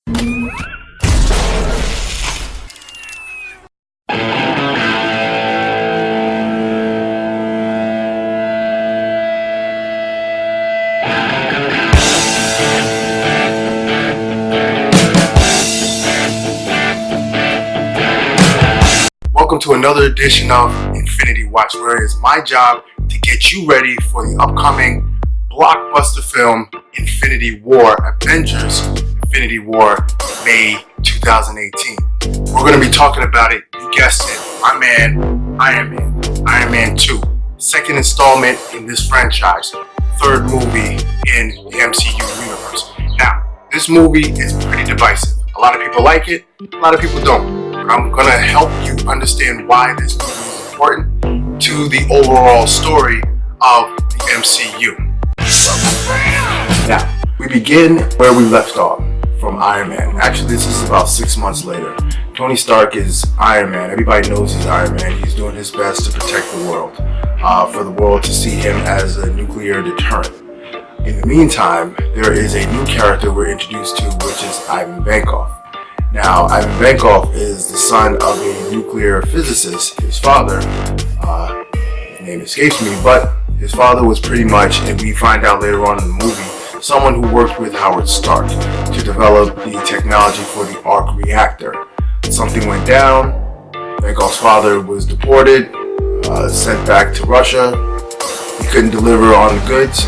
Welcome to another edition of Infinity Watch, where it is my job to get you ready for the upcoming blockbuster film Infinity War, Avengers Infinity War, May 2018. We're going to be talking about it, you guessed it, my man, Iron Man 2. Second installment in this franchise, third movie in the MCU universe. Now, this movie is pretty divisive. A lot of people like it, a lot of people don't. I'm going to help you understand why this movie is important to the overall story of the MCU. Now, we begin where we left off, from Iron Man. Actually, this is about 6 months later. Tony Stark is Iron Man. Everybody knows he's Iron Man. He's doing his best to protect the world, for the world to see him as a nuclear deterrent. In the meantime, there is a new character we're introduced to, which is Ivan Vankoff. Now, Ivan Vankoff is the son of a nuclear physicist. His father, his name escapes me, but his father was pretty much, and we find out later on in the movie, someone who worked with Howard Stark to develop the technology for the arc reactor. Something went down, Vankoff's father was deported, sent back to Russia. He couldn't deliver on the goods,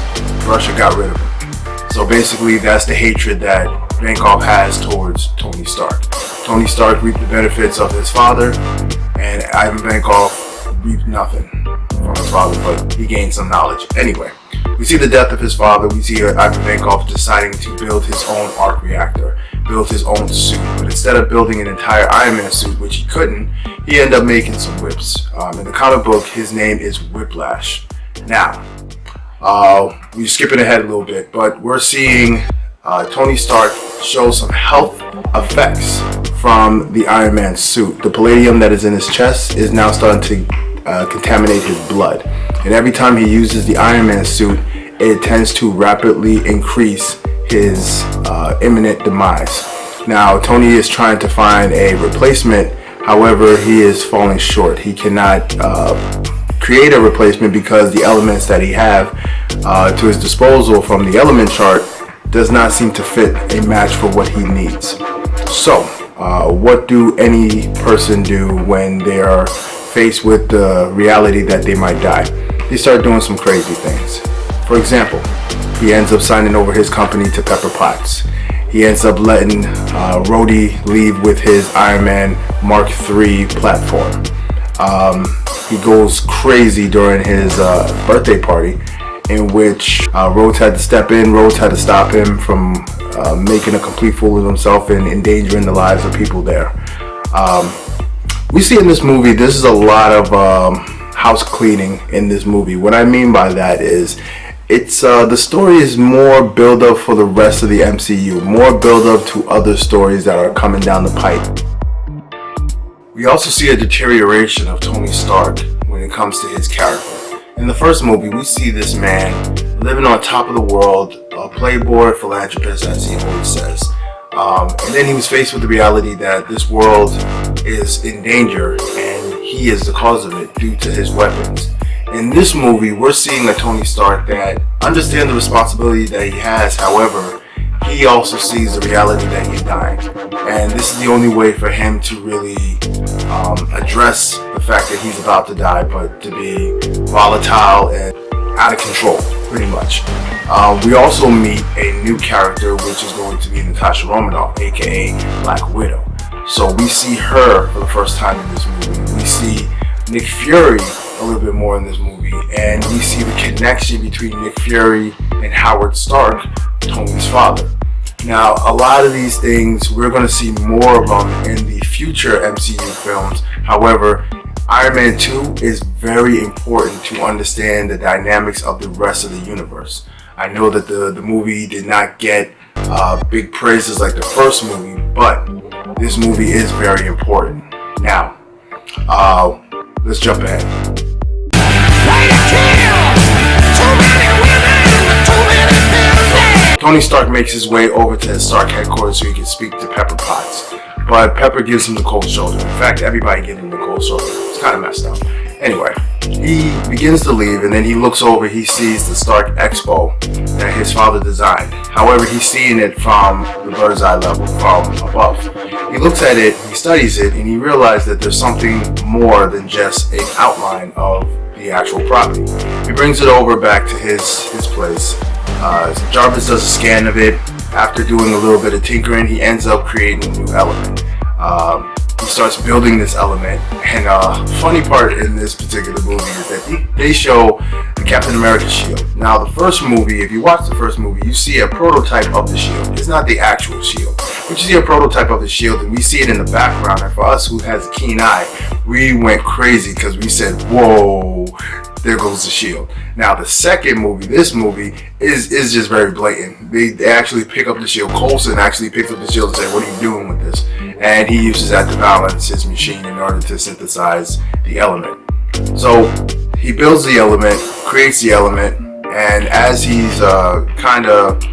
Russia got rid of him. So basically, that's the hatred that Vankoff has towards Tony Stark. Tony Stark reaped the benefits of his father, and Ivan Vankoff reaped nothing from his father, but he gained some knowledge. Anyway, we see the death of his father. We see Ivan Vankoff deciding to build his own arc reactor, build his own suit. But instead of building an entire Iron Man suit, which he couldn't, he ended up making some whips. In the comic book, his name is Whiplash. Now, we're skipping ahead a little bit, but we're seeing Tony Stark show some health effects from the Iron Man suit. The palladium that is in his chest is now starting to contaminate his blood. And every time he uses the Iron Man suit, it tends to rapidly increase his imminent demise. Now, Tony is trying to find a replacement. However, he is falling short. He cannot create a replacement because the elements that he have to his disposal from the element chart does not seem to fit a match for what he needs. So, what do any person do when they are faced with the reality that they might die? They start doing some crazy things. For example, he ends up signing over his company to Pepper Potts. He ends up letting Rhodey leave with his Iron Man Mark III platform. He goes crazy during his birthday party, in which Rhodes had to step in. Rhodes had to stop him from making a complete fool of himself and endangering the lives of people there. We see in this movie, this is a lot of house cleaning in this movie. What I mean by that is, it's the story is more build up for the rest of the MCU, more build up to other stories that are coming down the pipe. We also see a deterioration of Tony Stark when it comes to his character. In the first movie, we see this man living on top of the world, a playboy philanthropist, as he always says. And then he was faced with the reality that this world is in danger and he is the cause of it due to his weapons. In this movie, we're seeing a Tony Stark that understands the responsibility that he has. However, he also sees the reality that he's dying. And this is the only way for him to really address the fact that he's about to die, but to be volatile and out of control, pretty much. We also meet a new character, which is going to be Natasha Romanoff, aka Black Widow. So we see her for the first time in this movie. We see Nick Fury a little bit more in this movie, and we see the connection between Nick Fury and Howard Stark, Tony's father. Now, a lot of these things, we're going to see more of them in the future MCU films. However, Iron Man 2 is very important to understand the dynamics of the rest of the universe. I know that the movie did not get big praises like the first movie, but this movie is very important. Now, let's jump ahead. Tony Stark makes his way over to his Stark headquarters so he can speak to Pepper Potts. But Pepper gives him the cold shoulder. In fact, everybody gives him the cold shoulder. It's kind of messed up. Anyway, he begins to leave, and then he looks over. He sees the Stark Expo that his father designed. However, he's seeing it from the bird's eye level, from above. He looks at it, he studies it, and he realizes that there's something more than just an outline of the actual property. He brings it over back to his place. Jarvis does a scan of it. After doing a little bit of tinkering, he ends up creating a new element. He starts building this element, and funny part in this particular movie is that they show the Captain America shield. Now, the first movie, if you watch the first movie, you see a prototype of the shield. It's not the actual shield, but you see a prototype of the shield, and we see it in the background. And for us who has a keen eye, we went crazy because we said, "Whoa, there goes the shield." Now, the second movie, this movie, is just very blatant. They actually pick up the shield. Coulson actually picks up the shield and say, "What are you doing with this?" And he uses that to balance his machine in order to synthesize the element. So he builds the element, creates the element, and as he's kind of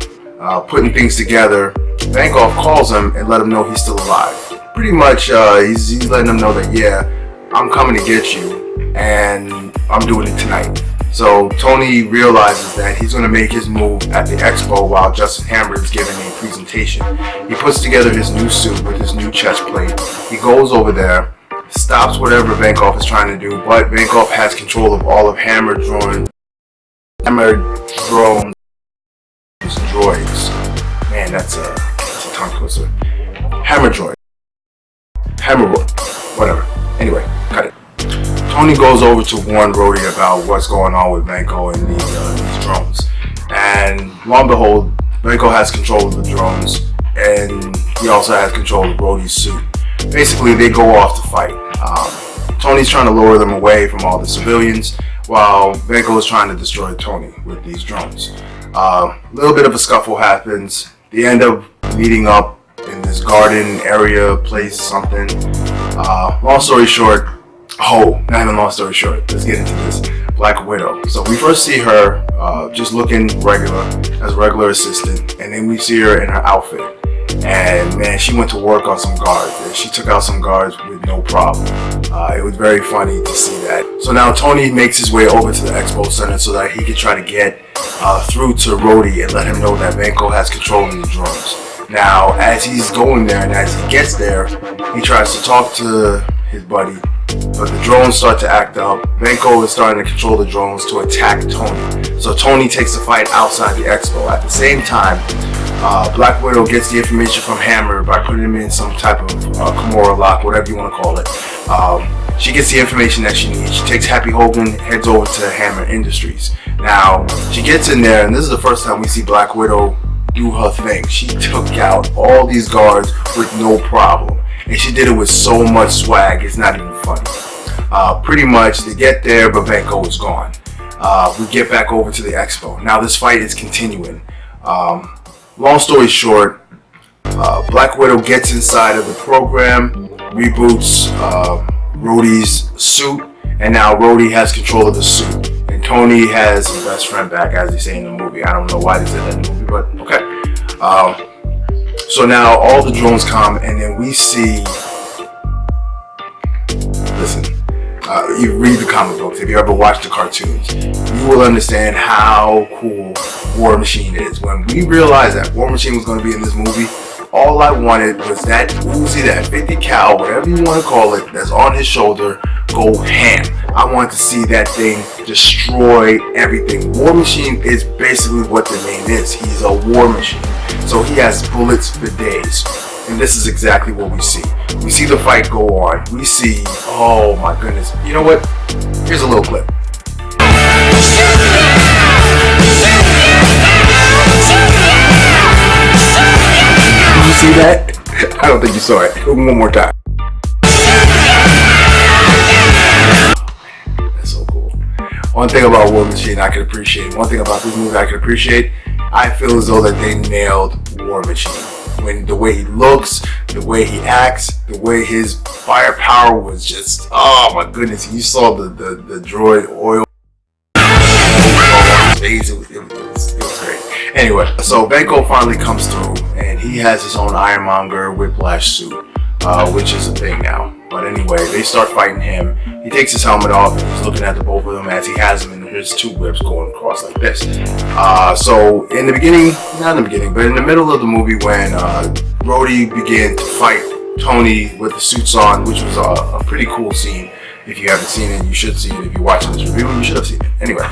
putting things together, Vankoff calls him and let him know he's still alive. Pretty much, he's letting him know that, yeah, I'm coming to get you, and I'm doing it tonight. So Tony realizes that he's going to make his move at the expo while Justin Hammer is giving a presentation. He puts together his new suit with his new chest plate. He goes over there, stops whatever Vankoff is trying to do, but Vankoff has control of all of Hammer drones, droids. Man, that's a tongue twister. Hammer droid. Whatever. Anyway, cut it. Tony goes over to warn Rhodey about what's going on with Vanko and these drones. And lo and behold, Vanko has control of the drones, and he also has control of Rhodey's suit. Basically, they go off to fight. Tony's trying to lure them away from all the civilians, while Vanko is trying to destroy Tony with these drones. A little bit of a scuffle happens. They end up meeting up in this garden area, place, something. Long story short, not even long story short, let's get into this. Black Widow. So we first see her just looking regular, as a regular assistant, and then we see her in her outfit. And man, she went to work on some guards, and she took out some guards with no problem. It was very funny to see that. So now Tony makes his way over to the Expo Center so that he can try to get through to Rhodey and let him know that Vanko has control of the drones. Now, as he's going there and as he gets there, he tries to talk to his buddy, but the drones start to act up. Vanko is starting to control the drones to attack Tony. So Tony takes the fight outside the expo. At the same time, Black Widow gets the information from Hammer by putting him in some type of Kimura lock, whatever you want to call it. She gets the information that she needs. She takes Happy Hogan, heads over to Hammer Industries. Now, she gets in there, and this is the first time we see Black Widow do her thing. She took out all these guards with no problem. And she did it with so much swag, it's not even funny. Pretty much, they get there, but Vanko is gone. We get back over to the expo. Now this fight is continuing. Long story short, Black Widow gets inside of the program, reboots Rhodey's suit, and now Rhodey has control of the suit. And Tony has his best friend back, as they say in the movie. I don't know why they said that in the movie, but okay. So now all the drones come, and then we see, listen, you read the comic books, if you ever watched the cartoons, you will understand how cool War Machine is. When we realized that War Machine was going to be in this movie, all I wanted was that Uzi, that 50 cal, whatever you want to call it, that's on his shoulder, go ham. I wanted to see that thing destroy everything. War Machine is basically what the name is. He's a war machine. So he has bullets for days. And this is exactly what we see. We see the fight go on. We see, oh my goodness. You know what? Here's a little clip. Did you see that? I don't think you saw it. One more time. That's so cool. One thing about War Machine I could appreciate, one thing about this movie I could appreciate, I feel as though that they nailed War Machine. When the way he looks, the way he acts, the way his firepower was just, oh my goodness. You saw the droid oil on his face. It was great. Anyway, so Benko finally comes through, and he has his own Ironmonger whiplash suit, which is a thing now. But anyway, they start fighting him. He takes his helmet off, and he's looking at the both of them as he has them in his two whips going across like this. So in the beginning, not in the beginning, but in the middle of the movie when Rhodey began to fight Tony with the suits on, which was a pretty cool scene. If you haven't seen it, you should see it. If you're watching this review, you should have seen it. Anyway,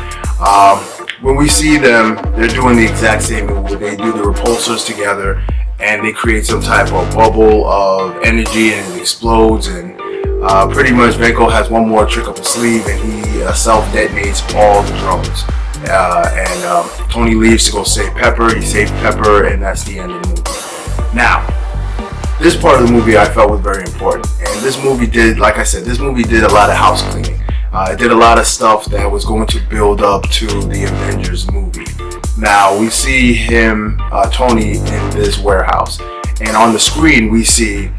when we see them, they're doing the exact same move. They do the repulsors together, and they create some type of bubble of energy, and it explodes. And pretty much Benko has one more trick up his sleeve, and he self-detonates all the drones. And Tony leaves to go save Pepper. He saves Pepper, and that's the end of the movie. Now, this part of the movie I felt was very important, and this movie did, like I said, this movie did a lot of house cleaning. It did a lot of stuff that was going to build up to the Avengers movie. Now we see him, Tony, in this warehouse, and on the screen we see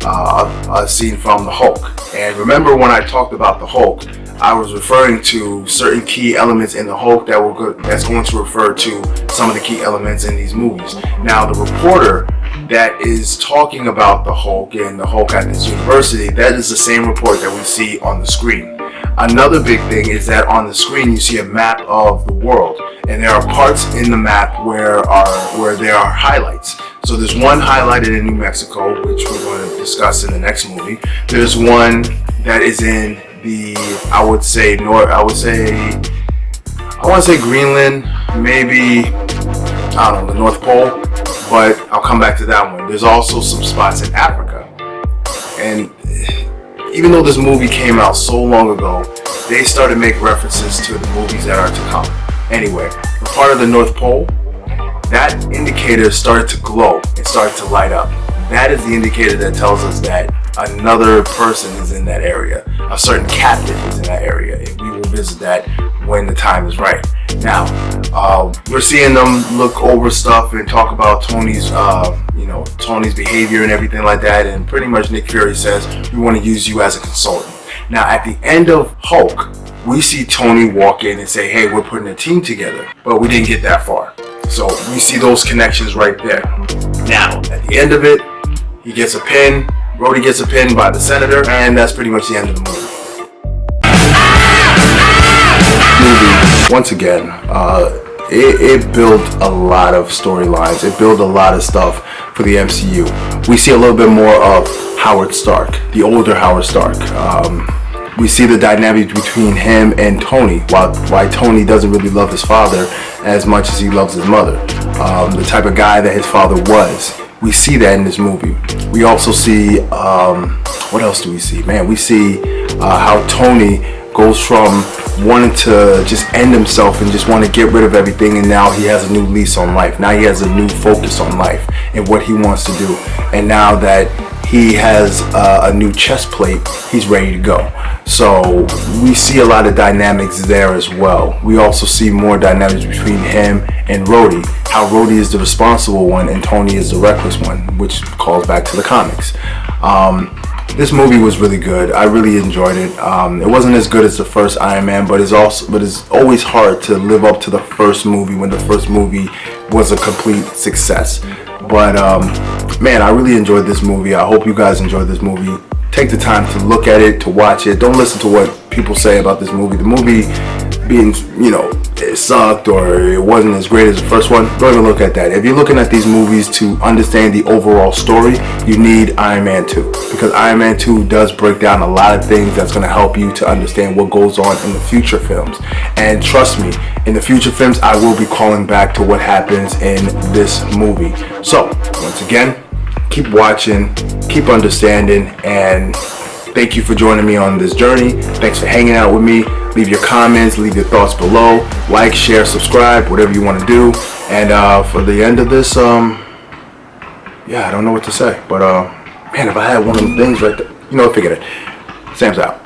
a scene from the Hulk. And remember when I talked about the Hulk, I was referring to certain key elements in the Hulk that's going to refer to some of the key elements in these movies. Now the reporter that is talking about the Hulk and the Hulk at this university, that is the same report that we see on the screen. Another big thing is that on the screen you see a map of the world, and there are parts in the map where there are highlights. So there's one highlighted in New Mexico, which we're going to discuss in the next movie. There's one that is in the, I want to say Greenland, maybe, I don't know, the North Pole, but I'll come back to that one. There's also some spots in Africa. And even though this movie came out so long ago, they started to make references to the movies that are to come. Anyway, the part of the North Pole, that indicator started to glow and started to light up. That is the indicator that tells us that another person is in that area. A certain captain is in that area, and we will visit that when the time is right. Now, we're seeing them look over stuff and talk about Tony's, Tony's behavior and everything like that. And pretty much Nick Fury says, "We want to use you as a consultant." Now, at the end of Hulk, we see Tony walk in and say, "Hey, we're putting a team together," but we didn't get that far. So we see those connections right there. Now, at the end of it, he gets a pin. Rhodey gets a pin by the senator, and that's pretty much the end of the movie. Once again, it built a lot of storylines. It built a lot of stuff for the MCU. We see a little bit more of Howard Stark, the older Howard Stark. We see the dynamic between him and Tony, why Tony doesn't really love his father as much as he loves his mother. The type of guy that his father was. We see that in this movie. We also see, what else do we see? Man, we see how Tony goes from wanting to just end himself and just want to get rid of everything, and now he has a new lease on life. Now he has a new focus on life and what he wants to do. And now that he has a new chest plate, he's ready to go. So we see a lot of dynamics there as well. We also see more dynamics between him and Rhodey. How Rhodey is the responsible one and Tony is the reckless one, which calls back to the comics. This movie was really good. I really enjoyed it. It wasn't as good as the first Iron Man, but it's always hard to live up to the first movie when the first movie was a complete success. But man, I really enjoyed this movie. I hope you guys enjoyed this movie. Take the time to look at it, to watch it. Don't listen to what people say about this movie. The movie being, it sucked or it wasn't as great as the first one. Don't even look at that. If you're looking at these movies to understand the overall story, you need Iron Man 2. Because Iron Man 2 does break down a lot of things that's going to help you to understand what goes on in the future films. And trust me, in the future films, I will be calling back to what happens in this movie. So, once again, keep watching, keep understanding, and thank you for joining me on this journey. Thanks for hanging out with me. Leave your comments, leave your thoughts below. Like, share, subscribe, whatever you want to do. And for the end of this, I don't know what to say. But, man, if I had one of them things right there, figure it. Sam's out.